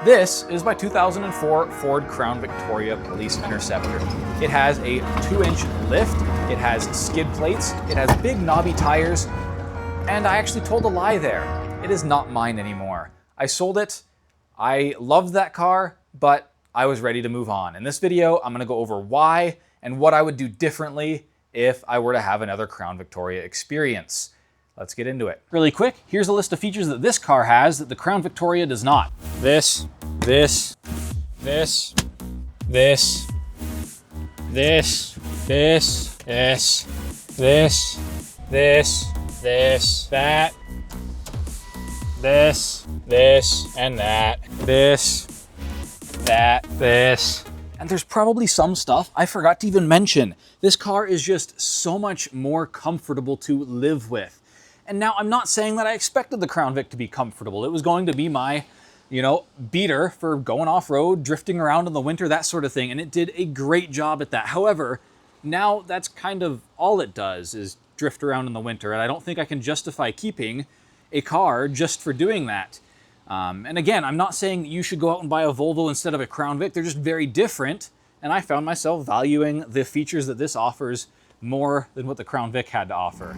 This is my 2004 Ford Crown Victoria Police Interceptor. It has a 2-inch lift, it has skid plates, it has big knobby tires, and I actually told a lie there. It is not mine anymore. I sold it. I loved that car, but I was ready to move on. In this video, I'm gonna go over why and what I would do differently if I were to have another Crown Victoria experience. Let's get into it. Really quick, here's a list of features that this car has that the Crown Victoria does not. This, that, and that, this. And there's probably some stuff I forgot to even mention. This car is just so much more comfortable to live with. And now I'm not saying that I expected the Crown Vic to be comfortable. It was going to be my, beater for going off-road, drifting around in the winter, that sort of thing. And it did a great job at that. However, now that's kind of all it does is drift around in the winter. And I don't think I can justify keeping a car just for doing that. And again, I'm not saying that you should go out and buy a Volvo instead of a Crown Vic. They're just very different. And I found myself valuing the features that this offers more than what the Crown Vic had to offer.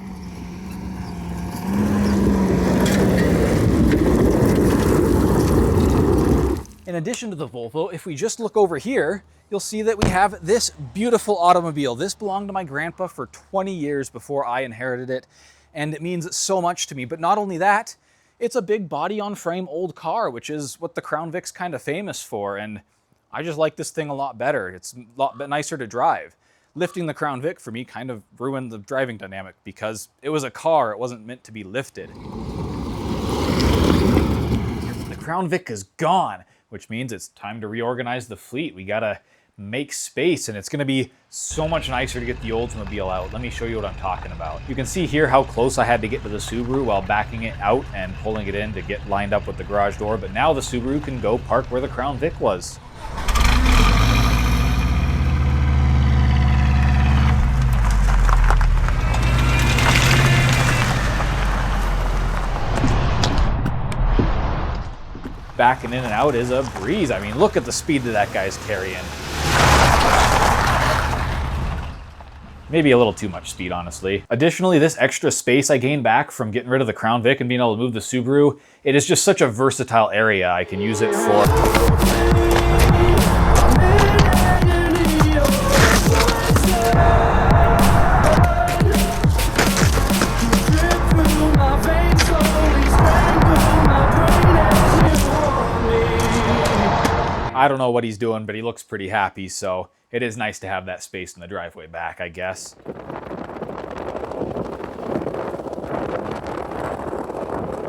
In addition to the Volvo, if we just look over here, you'll see that we have this beautiful automobile. This belonged to my grandpa for 20 years before I inherited it, and it means so much to me. But not only that, it's a big body-on-frame old car, which is what the Crown Vic's kind of famous for, and I just like this thing a lot better. It's a lot nicer to drive. Lifting the Crown Vic for me kind of ruined the driving dynamic because it was a car, it wasn't meant to be lifted. The Crown Vic is gone, which means it's time to reorganize the fleet. We gotta make space, and it's gonna be so much nicer to get the Oldsmobile out. Let me show you what I'm talking about. You can see here how close I had to get to the Subaru while backing it out and pulling it in to get lined up with the garage door, but now the Subaru can go park where the Crown Vic was. Backing in and out is a breeze. I mean, look at the speed that that guy's carrying. Maybe a little too much speed, honestly. Additionally, this extra space I gained back from getting rid of the Crown Vic and being able to move the Subaru, it is just such a versatile area. I can use it for... I don't know what he's doing, but he looks pretty happy, so it is nice to have that space in the driveway back, I guess.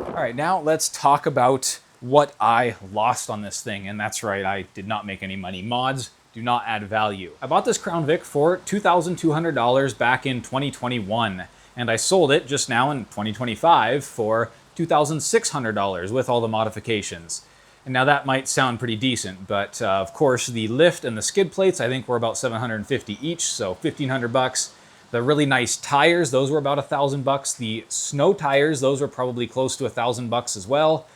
All right, now let's talk about what I lost on this thing, and that's right, I did not make any money. Mods do not add value. I bought this Crown Vic for $2,200 back in 2021, and I sold it just now in 2025 for $2,600 with all the modifications. And now that might sound pretty decent, but of course the lift and the skid plates I think were about $750 each, so $1,500. The really nice tires, those were about $1,000. The snow tires, those were probably close to $1,000 as well.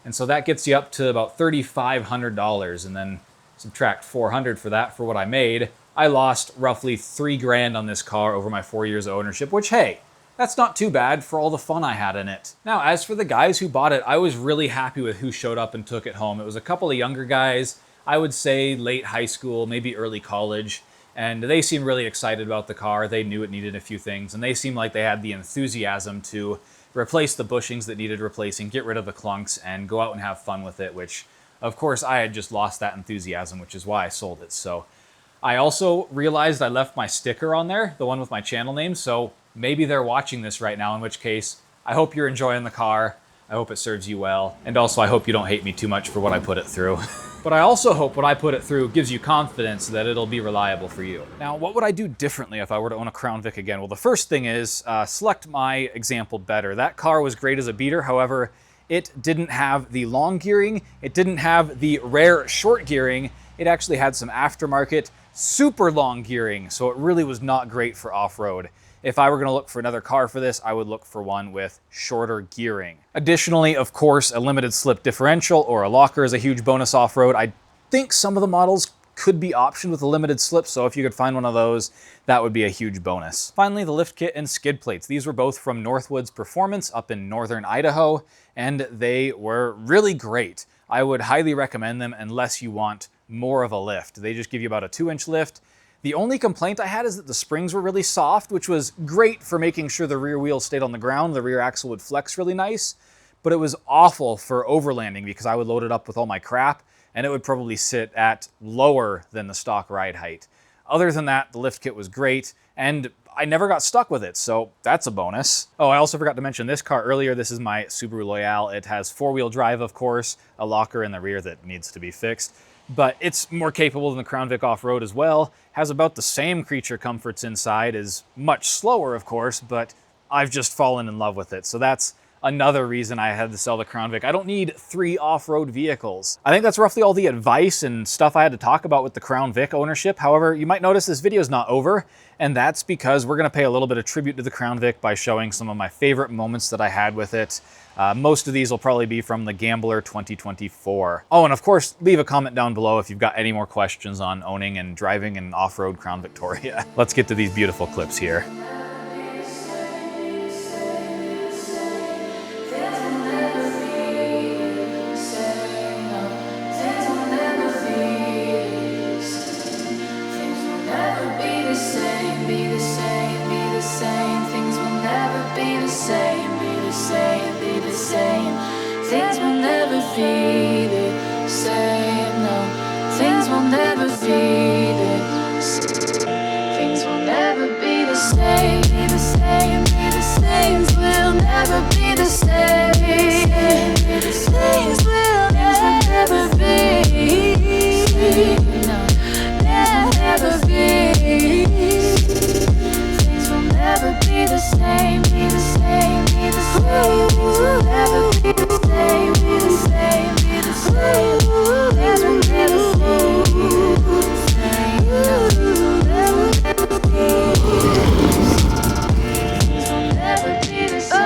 And so that gets you up to about $3,500, and then subtract $400 for that for what I made. I lost roughly $3 grand on this car over my 4 years of ownership, which hey, that's not too bad for all the fun I had in it. Now, as for the guys who bought it, I was really happy with who showed up and took it home. It was a couple of younger guys, I would say late high school, maybe early college, and they seemed really excited about the car. They knew it needed a few things, and they seemed like they had the enthusiasm to replace the bushings that needed replacing, get rid of the clunks, and go out and have fun with it, which, of course, I had just lost that enthusiasm, which is why I sold it. So I also realized I left my sticker on there, the one with my channel name, so maybe they're watching this right now, in which case, I hope you're enjoying the car. I hope it serves you well. And also, I hope you don't hate me too much for what I put it through. But I also hope what I put it through gives you confidence that it'll be reliable for you. Now, what would I do differently if I were to own a Crown Vic again? Well, the first thing is select my example better. That car was great as a beater. However, it didn't have the long gearing. It didn't have the rare short gearing. It actually had some aftermarket super long gearing. So it really was not great for off-road. if I were gonna look for another car for this, I would look for one with shorter gearing. Additionally, of course, a limited slip differential or a locker is a huge bonus off-road. I think some of the models could be optioned with a limited slip, so if you could find one of those, that would be a huge bonus. Finally, the lift kit and skid plates. These were both from Northwoods Performance up in northern Idaho, and they were really great. I would highly recommend them unless you want more of a lift. They just give you about a 2-inch lift. The only complaint I had is that the springs were really soft, which was great for making sure the rear wheel stayed on the ground. The rear axle would flex really nice, but it was awful for overlanding because I would load it up with all my crap and it would probably sit at lower than the stock ride height. Other than that, the lift kit was great, and I never got stuck with it, so that's a bonus. Oh, I also forgot to mention this car earlier. This is my Subaru Loyale. It has 4-wheel drive, of course, a locker in the rear that needs to be fixed, but it's more capable than the Crown Vic off-road as well. Has about the same creature comforts inside, is much slower, of course, but I've just fallen in love with it, so that's another reason I had to sell the Crown Vic. I don't need 3 off-road vehicles. I think that's roughly all the advice and stuff I had to talk about with the Crown Vic ownership. However, you might notice this video is not over, and that's because we're gonna pay a little bit of tribute to the Crown Vic by showing some of my favorite moments that I had with it. Most of these will probably be from the Gambler 2024. Oh, and of course, leave a comment down below if you've got any more questions on owning and driving an off-road Crown Victoria. Let's get to these beautiful clips here. Things will never be the same, no. Things will never be the same. Things will never be the same, be the same, be the same. Things will never be the same. Things will never be, no, never be. Things will never be the same, be the same, be the same. Things will never be the same, be the same, be the same. Things will never be the same, never be. Things will never be the same.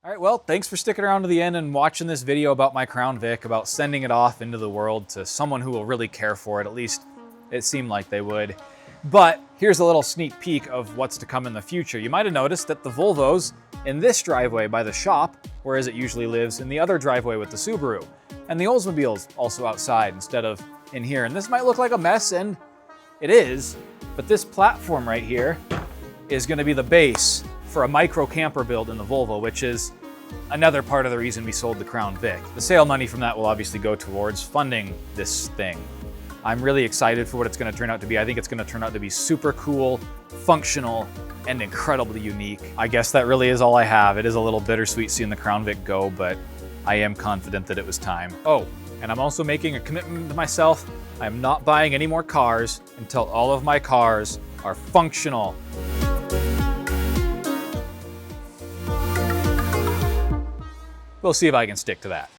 All right, well, thanks for sticking around to the end and watching this video about my Crown Vic, about sending it off into the world to someone who will really care for it. At least it seemed like they would. But here's a little sneak peek of what's to come in the future. You might have noticed that the Volvo's in this driveway by the shop, whereas it usually lives in the other driveway with the Subaru. And the Oldsmobile's also outside instead of in here. And this might look like a mess, and it is, but this platform right here is gonna be the base for a micro camper build in the Volvo, which is another part of the reason we sold the Crown Vic. The sale money from that will obviously go towards funding this thing. I'm really excited for what it's gonna turn out to be. I think it's gonna turn out to be super cool, functional, and incredibly unique. I guess that really is all I have. It is a little bittersweet seeing the Crown Vic go, but I am confident that it was time. Oh, and I'm also making a commitment to myself. I am not buying any more cars until all of my cars are functional. We'll see if I can stick to that.